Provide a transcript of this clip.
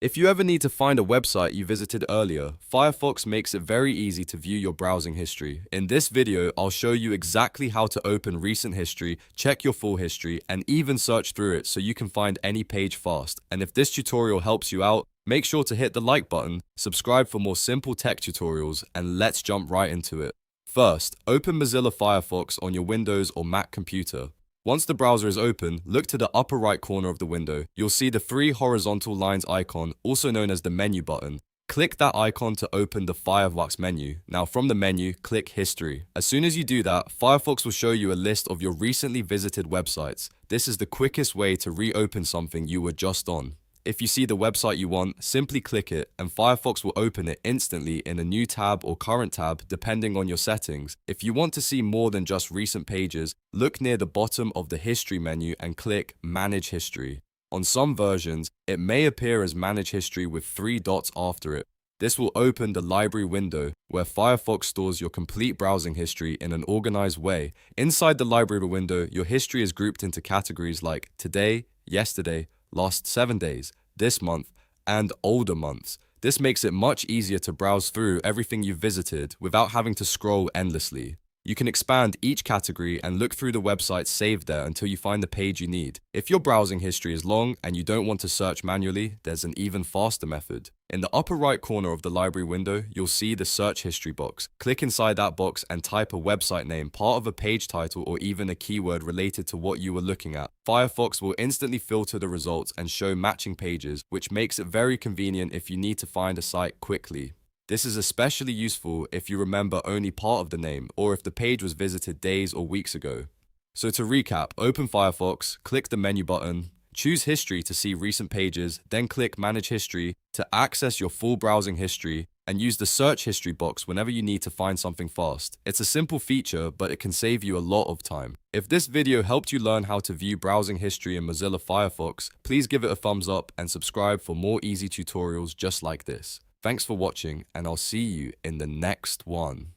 If you ever need to find a website you visited earlier, Firefox makes it very easy to view your browsing history. In this video, I'll show you exactly how to open recent history, check your full history, and even search through it so you can find any page fast. And if this tutorial helps you out, make sure to hit the like button, subscribe for more simple tech tutorials, and let's jump right into it. First, open Mozilla Firefox on your Windows or Mac computer. Once the browser is open, look to the upper right corner of the window. You'll see the three horizontal lines icon, also known as the menu button. Click that icon to open the Firefox menu. Now from the menu, click History. As soon as you do that, Firefox will show you a list of your recently visited websites. This is the quickest way to reopen something you were just on. If you see the website you want, simply click it and Firefox will open it instantly in a new tab or current tab depending on your settings. If you want to see more than just recent pages, look near the bottom of the History menu and click Manage History. On some versions, it may appear as Manage History with three dots after it. This will open the library window where Firefox stores your complete browsing history in an organized way. Inside the library window, your history is grouped into categories like today, yesterday, last 7 days, this month, and older months. This makes it much easier to browse through everything you've visited without having to scroll endlessly. You can expand each category and look through the websites saved there until you find the page you need. If your browsing history is long and you don't want to search manually, there's an even faster method. In the upper right corner of the library window, you'll see the search history box. Click inside that box and type a website name, part of a page title, or even a keyword related to what you were looking at. Firefox will instantly filter the results and show matching pages, which makes it very convenient if you need to find a site quickly. This is especially useful if you remember only part of the name or if the page was visited days or weeks ago. So to recap, open Firefox, click the menu button, choose History to see recent pages, then click Manage History to access your full browsing history, and use the search history box whenever you need to find something fast. It's a simple feature, but it can save you a lot of time. If this video helped you learn how to view browsing history in Mozilla Firefox, please give it a thumbs up and subscribe for more easy tutorials just like this. Thanks for watching, and I'll see you in the next one.